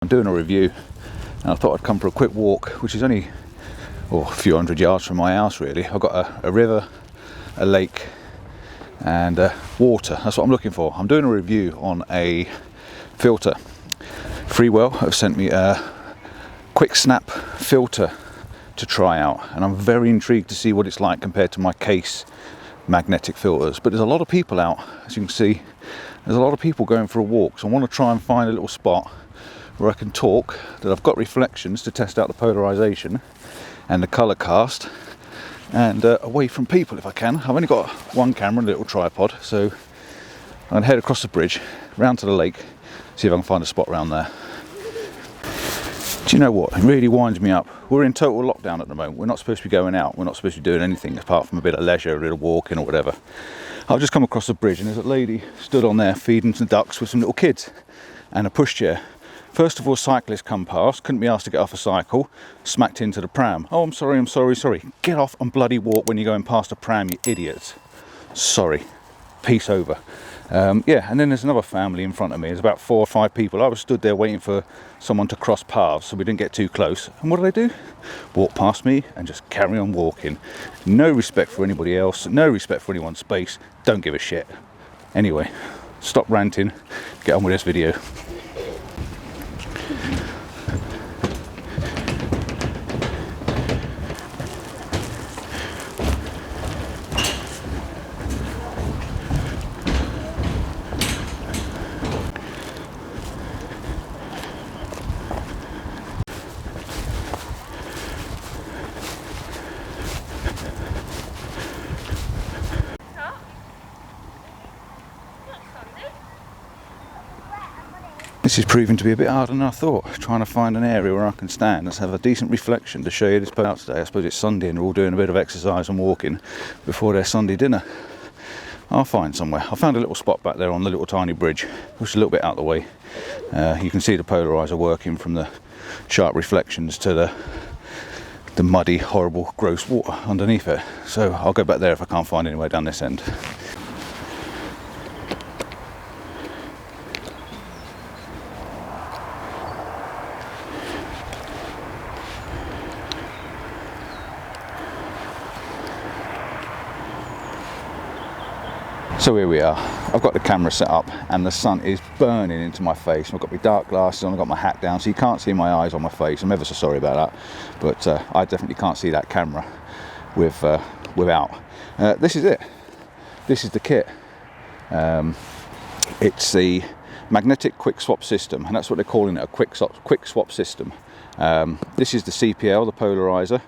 I'm doing a review and I thought I'd come for a quick walk, which is only a few hundred yards from my house really. I've got a river, a lake and water. That's what I'm looking for. I'm doing a review on a filter. Freewell have sent me a quick snap filter to try out, and I'm very intrigued to see what it's like compared to my case magnetic filters. But there's a lot of people out, as you can see, there's a lot of people going for a walk, so I want to try and find a little spot where I can talk, that I've got reflections to test out the polarization and the color cast, and away from people if I can. I've only got one camera and a little tripod, so I'm going to head across the bridge round to the lake, see if I can find a spot around there. Do you know what? It really winds me up. We're in total lockdown at the moment. We're not supposed to be going out. We're not supposed to be doing anything apart from a bit of leisure, a little walking or whatever. I've just come across the bridge and there's a lady stood on there feeding some ducks with some little kids and a pushchair. First of all, cyclists come past, couldn't be asked to get off a cycle, smacked into the pram. Oh, I'm sorry. Get off and bloody walk when you're going past a pram, you idiots. Sorry. Peace over. Yeah, and then there's another family in front of me. There's about 4 or 5 people. I was stood there waiting for someone to cross paths so we didn't get too close. And what do? Walk past me and just carry on walking. No respect for anybody else, no respect for anyone's space, don't give a shit. Anyway, stop ranting, get on with this video. This is proving to be a bit harder than I thought, trying to find an area where I can stand and have a decent reflection to show you this out today. I suppose it's Sunday and we're all doing a bit of exercise and walking before their Sunday dinner. I'll find somewhere. I found a little spot back there on the little tiny bridge, which is a little bit out of the way. You can see the polarizer working from the sharp reflections to the muddy, horrible, gross water underneath it. So I'll go back there if I can't find anywhere down this end. So here we are. I've got the camera set up and the sun is burning into my face. I've got my dark glasses on, I've got my hat down, so you can't see my eyes on my face. I'm ever so sorry about that, but I definitely can't see that camera without. This is it. This is the kit. It's the magnetic quick swap system, and that's what they're calling it, a quick swap system. This is the CPL, the polarizer.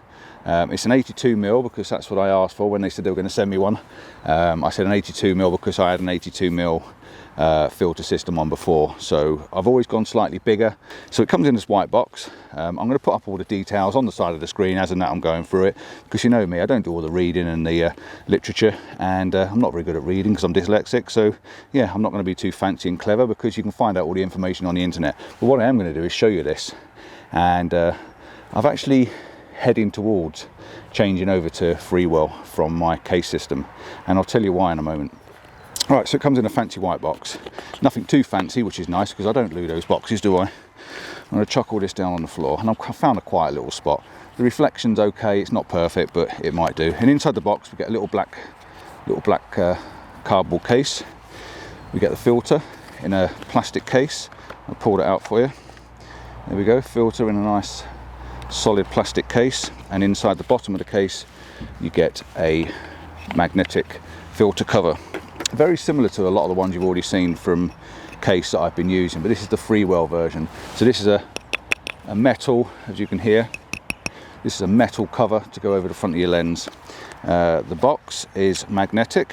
It's an 82mm because that's what I asked for when they said they were going to send me one. I said an 82mm because I had an 82mm filter system on before, so I've always gone slightly bigger. So it comes in this white box. I'm going to put up all the details on the side of the screen as and that I'm going through it, because you know me, I don't do all the reading and the literature, and I'm not very good at reading because I'm dyslexic. So yeah, I'm not going to be too fancy and clever because you can find out all the information on the internet. But what I am going to do is show you this, and I've actually heading towards changing over to Freewell from my case system, and I'll tell you why in a moment. Right, so it comes in a fancy white box, nothing too fancy, which is nice because I don't loo those boxes, do I? I'm going to chuck all this down on the floor, and I've found a quiet little spot. The reflection's okay, it's not perfect, but it might do. And inside the box we get a little black cardboard case. We get the filter in a plastic case. I'll pull it out for you. There we go, filter in a nice solid plastic case, and inside the bottom of the case you get a magnetic filter cover, very similar to a lot of the ones you've already seen from case that I've been using, but this is the Freewell version. So this is a metal, as you can hear, this is a metal cover to go over the front of your lens. The box is magnetic,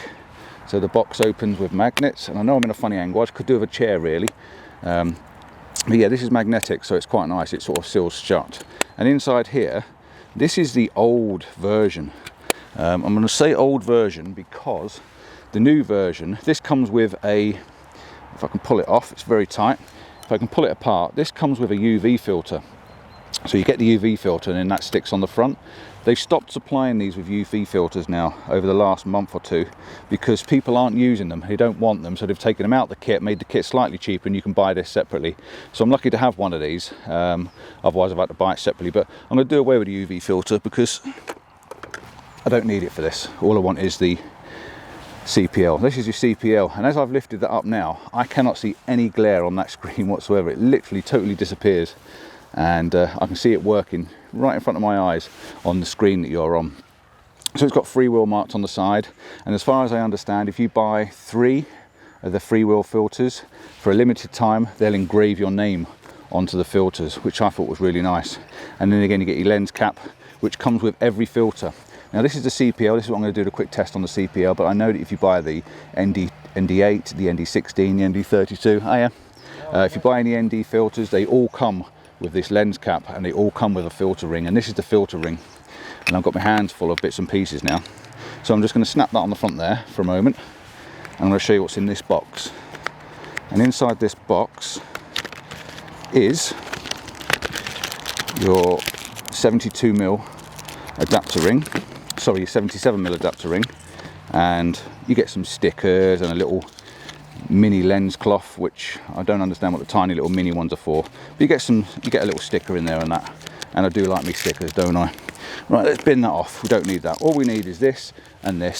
so the box opens with magnets, and I know I'm in a funny angle, I could do with a chair really, but yeah, this is magnetic, so it's quite nice, it sort of seals shut. And inside here, this is the old version. I'm going to say old version because the new version, this comes with a, if I can pull it off, it's very tight. If I can pull it apart, this comes with a UV filter. So you get the UV filter and then that sticks on the front. They've stopped supplying these with UV filters now over the last month or two because people aren't using them. They don't want them, so they've taken them out of the kit, made the kit slightly cheaper, and you can buy this separately. So I'm lucky to have one of these, otherwise I've had to buy it separately. But I'm going to do away with the UV filter because I don't need it for this. All I want is the CPL. This is your CPL, and as I've lifted that up now, I cannot see any glare on that screen whatsoever. It literally totally disappears, and I can see it working right in front of my eyes on the screen that you're on. So it's got Freewell marked on the side, and as far as I understand, if you buy 3 of the Freewell filters for a limited time, they'll engrave your name onto the filters, which I thought was really nice. And then again, you get your lens cap, which comes with every filter. Now this is the CPL. This is what I'm going to do a quick test on the CPL, but I know that if you buy the ND8, the ND16, the ND32, if you buy any ND filters, they all come with this lens cap, and they all come with a filter ring, and this is the filter ring. And I've got my hands full of bits and pieces now, so I'm just going to snap that on the front there for a moment, and I'm going to show you what's in this box. And inside this box is your 72mm adapter ring, sorry, 77mm adapter ring, and you get some stickers and a little mini lens cloth, which I don't understand what the tiny little mini ones are for, but you get a little sticker in there and that, and I do like me stickers, don't I? Right, let's bin that off. We don't need that. All we need is this, and then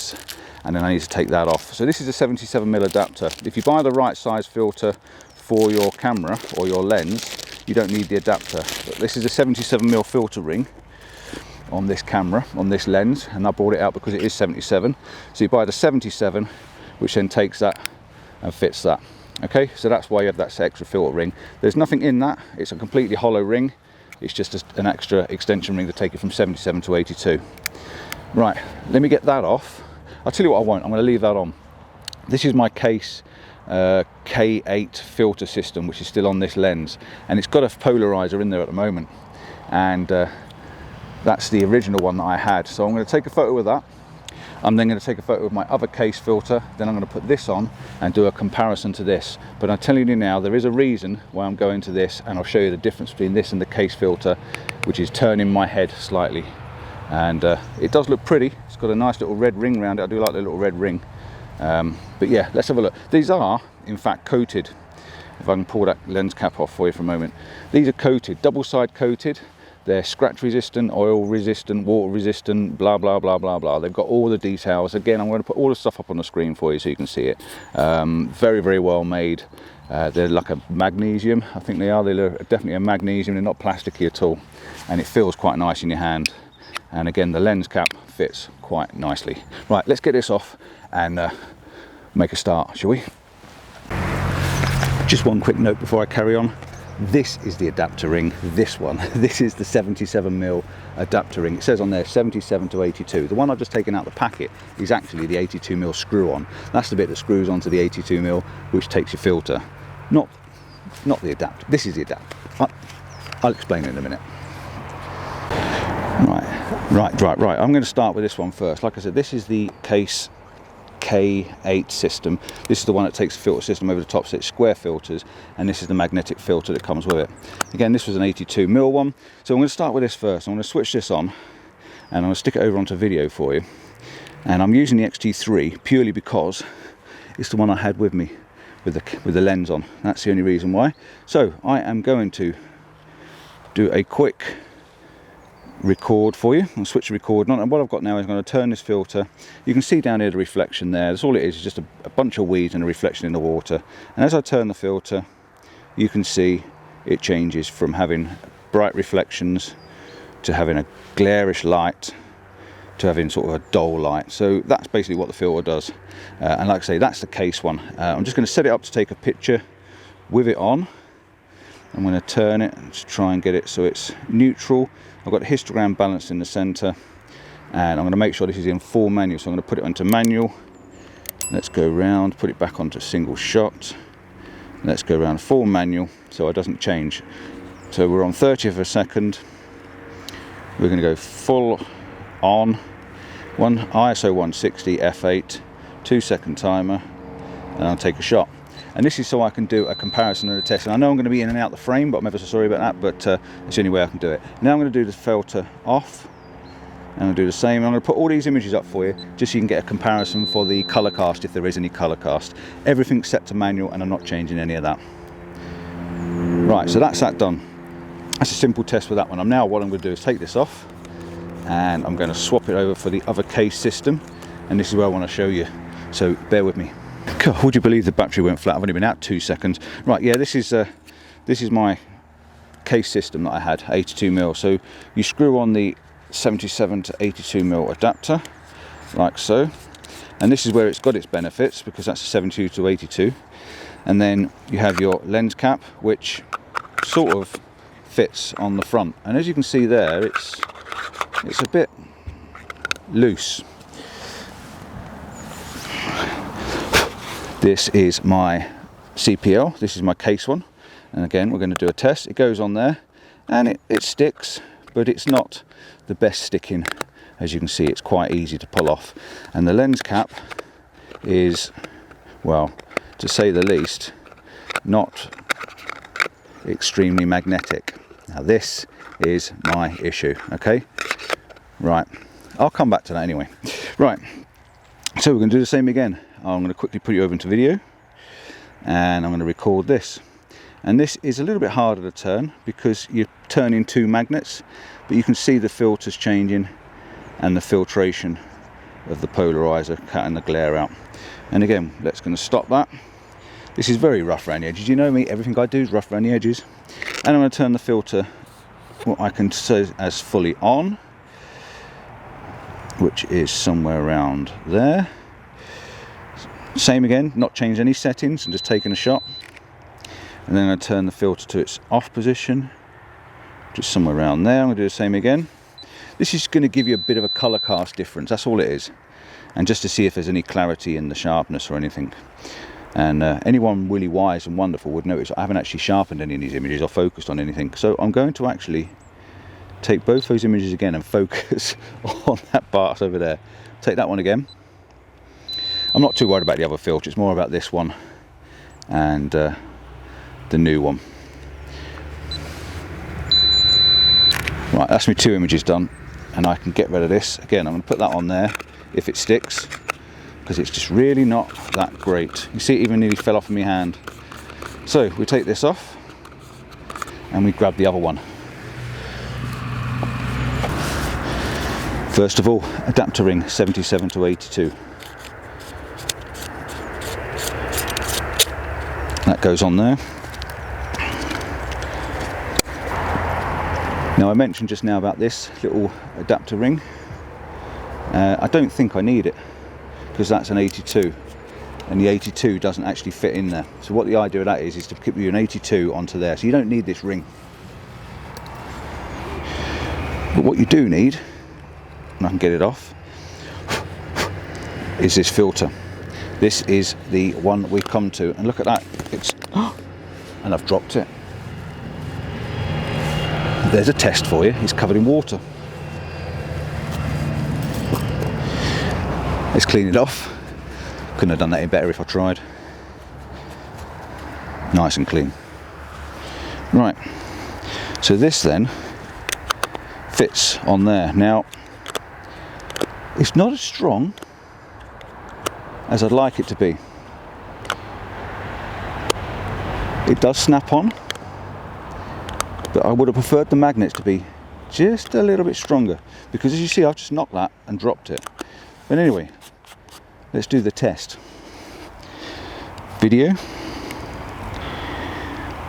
I need to take that off. So this is a 77mm adapter. If you buy the right size filter for your camera or your lens, you don't need the adapter. But this is a 77mm filter ring on this camera, on this lens, and I brought it out because it is 77. So you buy the 77, which then takes that and fits that. Okay, so that's why you have that extra filter ring. There's nothing in that. It's a completely hollow ring. It's just an extra extension ring to take it from 77 to 82. Right, let me get that off. I'll tell you what I want. I'm going to leave that on. This is my case K8 filter system, which is still on this lens, and it's got a polarizer in there at the moment, and that's the original one that I had. So I'm going to take a photo of that. I'm then going to take a photo of my other case filter, then I'm going to put this on and do a comparison to this. But I'm telling you now, there is a reason why I'm going to this, and I'll show you the difference between this and the case filter, which is turning my head slightly. And it does look pretty. It's got a nice little red ring around it. I do like the little red ring. But yeah, let's have a look. These are, in fact, coated. If I can pull that lens cap off for you for a moment. These are coated, double side coated. They're scratch resistant, oil resistant, water resistant, blah, blah, blah, blah, blah. They've got all the details. Again, I'm going to put all the stuff up on the screen for you so you can see it. Very, very well made. They're like a magnesium, I think they are. They're definitely a magnesium. They're not plasticky at all. And it feels quite nice in your hand. And again, the lens cap fits quite nicely. Right, let's get this off and make a start, shall we? Just one quick note before I carry on. This is the adapter ring, this one. This is the 77mm adapter ring. It says on there 77 to 82. The one I've just taken out the packet is actually the 82mm screw on. That's the bit that screws onto the 82mm, which takes your filter. Not the adapter. This is the adapter. I'll explain it in a minute. Right. I'm going to start with this one first. Like I said, this is the case K8 system. This is the one that takes the filter system over the top, so it's square filters, and this is the magnetic filter that comes with it. Again, this was an 82mm one, so I'm going to start with this first. I'm going to switch this on, and I'm going to stick it over onto video for you. And I'm using the XT3 purely because it's the one I had with me with the lens on. That's the only reason why. So I am going to do a quick record for you. I'll switch the record on, and what I've got now is I'm going to turn this filter. You can see down here the reflection there. That's all it is just a bunch of weeds and a reflection in the water. And as I turn the filter, you can see it changes from having bright reflections to having a glarish light to having sort of a dull light. So that's basically what the filter does. And like I say, that's the case one. I'm just going to set it up to take a picture with it on. I'm going to turn it and try and get it so it's neutral. I've got the histogram balanced in the center, and I'm going to make sure this is in full manual, so I'm going to put it onto manual. Let's go round, put it back onto single shot. Let's go around full manual so it doesn't change. So we're on 30th of a second. We're going to go full on, ISO 160 f8, 2-second timer, and I'll take a shot. And this is so I can do a comparison and a test. And I know I'm going to be in and out the frame, but I'm ever so sorry about that, but it's the only way I can do it. Now I'm going to do the filter off, and I'll do the same. I'm going to put all these images up for you, just so you can get a comparison for the color cast, if there is any color cast. Everything's set to manual, and I'm not changing any of that. Right, so that's that done. That's a simple test with that one. What I'm going to do is take this off, and I'm going to swap it over for the other case system, and this is where I want to show you, so bear with me. God, would you believe the battery went flat? I've only been out 2 seconds. Right, yeah, this is my case system that I had, 82mm. So you screw on the 77 to 82mm adapter, like so, and this is where it's got its benefits, because that's a 72 to 82, and then you have your lens cap, which sort of fits on the front, and as you can see there, it's a bit loose. This is my CPL, this is my case one, and again we're going to do a test. It goes on there and it sticks, but it's not the best sticking. As you can see, it's quite easy to pull off, and the lens cap is, well, to say the least, not extremely magnetic. Now this is my issue, okay? Right, I'll come back to that anyway. Right, so we're going to do the same again. I'm going to quickly put you over into video, and I'm going to record this. And this is a little bit harder to turn because you're turning 2 magnets, but you can see the filters changing and the filtration of the polarizer cutting the glare out. And again, let's going to stop that. This is very rough around the edges. You know me, everything I do is rough around the edges. And I'm going to turn the filter, what I can say as fully on, which is somewhere around there. Same again, not changed any settings, I'm just taking a shot. And then I turn the filter to its off position, just somewhere around there. I'm going to do the same again. This is going to give you a bit of a color cast difference, that's all it is. And just to see if there's any clarity in the sharpness or anything. And anyone really wise and wonderful would notice I haven't actually sharpened any of these images or focused on anything. So I'm going to actually take both those images again and focus on that part over there. Take that one again. I'm not too worried about the other filter, it's more about this one and the new one. Right, that's my 2 images done, and I can get rid of this. Again, I'm going to put that on there if it sticks, because it's just really not that great. You see, it even nearly fell off in my hand. So we take this off and we grab the other one. First of all, adapter ring 77 to 82. That goes on there. Now I mentioned just now about this little adapter ring. I don't think I need it, because that's an 82, and the 82 doesn't actually fit in there. So what the idea of that is to keep you an 82 onto there, so you don't need this ring. But what you do need, and I can get it off, is this filter. This is the one we've come to, and look at that, it's, and I've dropped it. There's a test for you, it's covered in water. Let's clean it off. Couldn't have done that any better if I tried. Nice and clean. Right, so this then fits on there. Now, it's not as strong as I'd like it to be. It does snap on, but I would have preferred the magnets to be just a little bit stronger, because as you see, I've just knocked that and dropped it. But anyway, let's do the test. Video,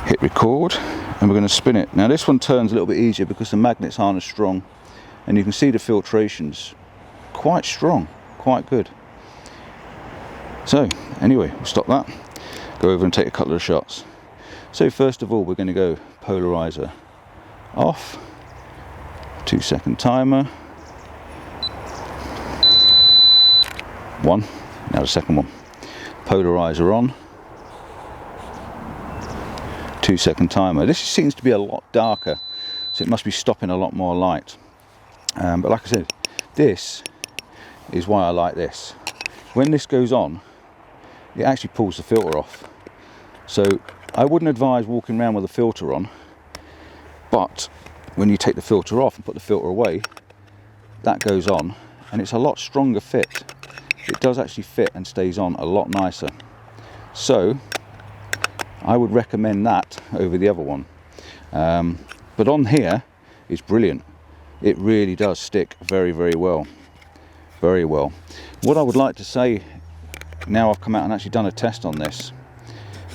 hit record, and we're going to spin it. Now this one turns a little bit easier because the magnets aren't as strong, and you can see the filtration's quite strong, quite good. So anyway, we'll stop that, go over and take a couple of shots. So first of all, we're going to go polarizer off, 2-second timer, 1, now the second one, polarizer on, 2-second timer. This seems to be a lot darker, so it must be stopping a lot more light. But like I said, this is why I like this. When this goes on, it actually pulls the filter off. So I wouldn't advise walking around with a filter on, but when you take the filter off and put the filter away, that goes on, and it's a lot stronger fit. It does actually fit and stays on a lot nicer. So I would recommend that over the other one. But on here, it's brilliant. It really does stick very, very well. Very well. What I would like to say, now I've come out and actually done a test on this,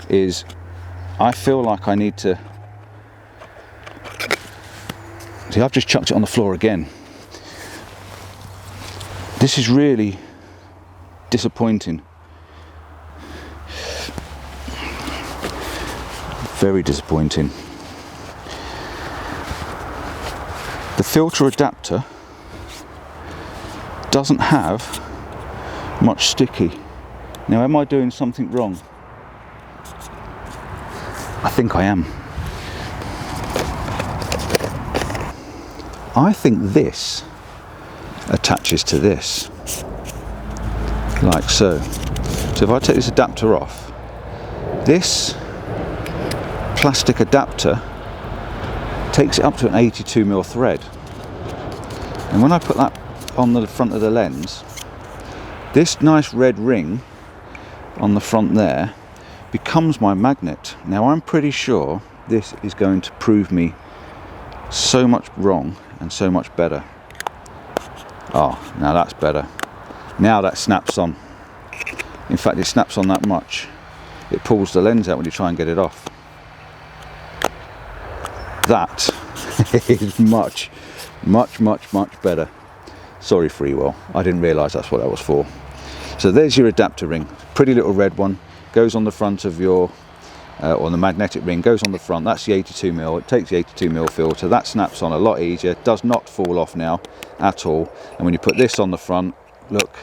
is I feel like I need to... See, I've just chucked it on the floor again. This is really disappointing. Very disappointing. The filter adapter doesn't have much sticky. Now, am I doing something wrong? I think I am. I think this attaches to this, like so. So if I take this adapter off, this plastic adapter takes it up to an 82mm thread. And when I put that on the front of the lens, this nice red ring on the front there becomes my magnet. Now, I'm pretty sure this is going to prove me so much wrong and so much better. Oh, now that's better. Now that snaps on. In fact, it snaps on that much. It pulls the lens out when you try and get it off. That is much, much, much, much better. Sorry, Freewell. I didn't realise that's what that was for. So there's your adapter ring. Pretty little red one. Goes on the front of your, or the magnetic ring goes on the front. That's the 82mm. It takes the 82mm filter. That snaps on a lot easier. Does not fall off now at all. And when you put this on the front, look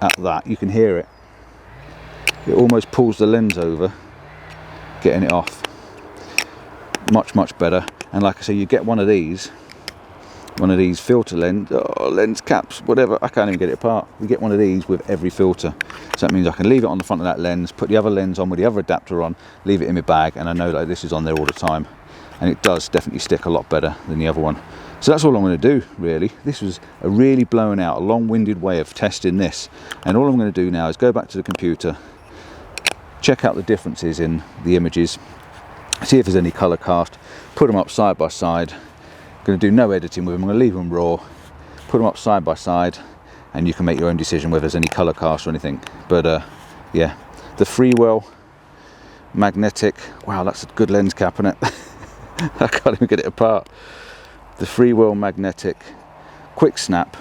at that. You can hear it. It almost pulls the lens over, getting it off. Much, much better. And like I say, you get one of these filter lens caps, whatever. I can't even get it apart. You get one of these with every filter. So that means I can leave it on the front of that lens, put the other lens on with the other adapter on, leave it in my bag, and I know that this is on there all the time. And it does definitely stick a lot better than the other one. So that's all I'm going to do, really. This was a really blown out, a long-winded way of testing this. And all I'm going to do now is go back to the computer, check out the differences in the images, see if there's any colour cast, put them up side by side. Going to do no editing with them. I'm going to leave them raw, put them up side by side, and you can make your own decision whether there's any colour cast or anything. But yeah, the Freewell magnetic, wow, that's a good lens cap, isn't it? I can't even get it apart. The Freewell magnetic quick snap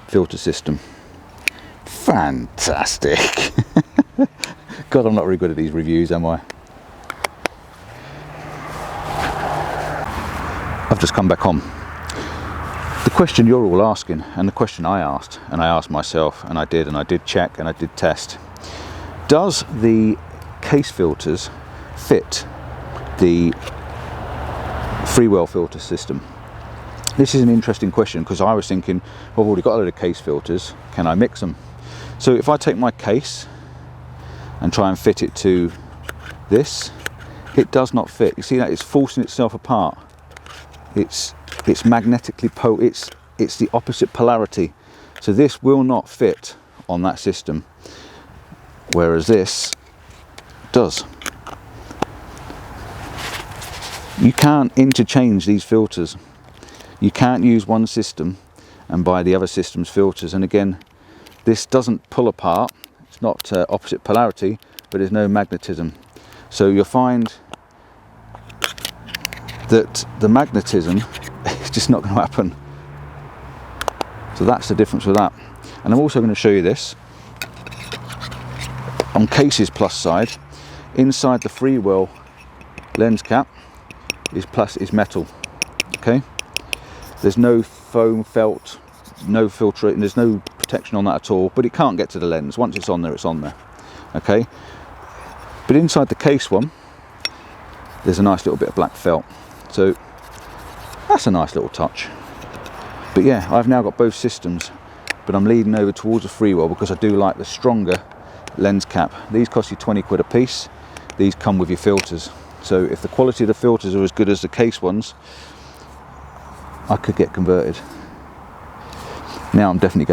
filter system. Fantastic. God, I'm not very good at these reviews, am I? I've just come back on. The question you're all asking, and the question I asked, and I asked myself, and I did check, and I did test. Does the case filters fit the Freewell filter system? This is an interesting question, because I was thinking, well, I've already got a load of case filters, can I mix them? So if I take my case and try and fit it to this, it does not fit. You see that it's forcing itself apart. It's magnetically it's the opposite polarity, so this will not fit on that system, whereas this does. You can't interchange these filters. You can't use one system and buy the other system's filters. And again, this doesn't pull apart. It's not opposite polarity, but there's no magnetism. So you'll find that the magnetism is just not going to happen. So that's the difference with that. And I'm also going to show you this on cases plus side. Inside the Freewell lens cap is metal. Okay, there's no foam felt, no filter, and there's no protection on that at all, but it can't get to the lens. Once it's on there, it's on there. Okay, but inside the case one, there's a nice little bit of black felt. So that's a nice little touch. But yeah, I've now got both systems, but I'm leaning over towards the Freewell because I do like the stronger lens cap. These cost you 20 quid a piece, these come with your filters. So if the quality of the filters are as good as the case ones, I could get converted. Now I'm definitely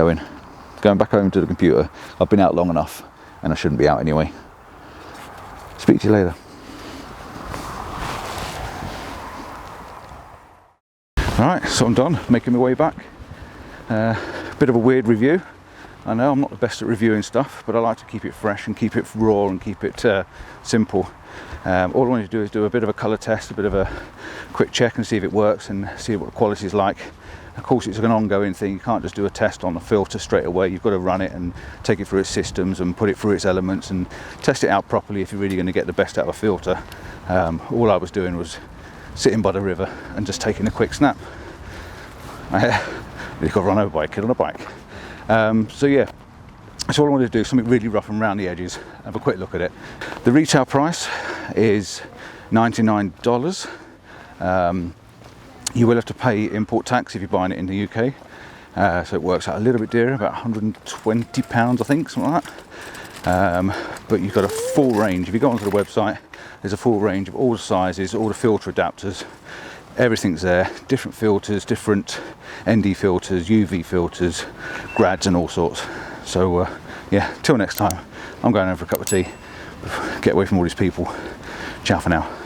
going back home to the computer. I've been out long enough, and I shouldn't be out anyway. Speak to you later. Alright, so I'm done, making my way back. Bit of a weird review. I know I'm not the best at reviewing stuff, but I like to keep it fresh and keep it raw and keep it simple. All I want to do is do a bit of a colour test, a bit of a quick check and see if it works and see what the quality is like. Of course, it's an ongoing thing. You can't just do a test on a filter straight away. You've got to run it and take it through its systems and put it through its elements and test it out properly if you're really going to get the best out of a filter. All I was doing was sitting by the river and just taking a quick snap. You got run over by a kid on a bike. So yeah, that's all I wanted to do, something really rough and round the edges. Have a quick look at it. The retail price is $99. You will have to pay import tax if you're buying it in the UK. So it works out a little bit dearer, about £120 I think, something like that. But you've got a full range. If you go onto the website, there's a full range of all the sizes, all the filter adapters. Everything's there, different filters, different ND filters, UV filters, grads and all sorts. So yeah, till next time, I'm going over for a cup of tea, get away from all these people. Ciao for now.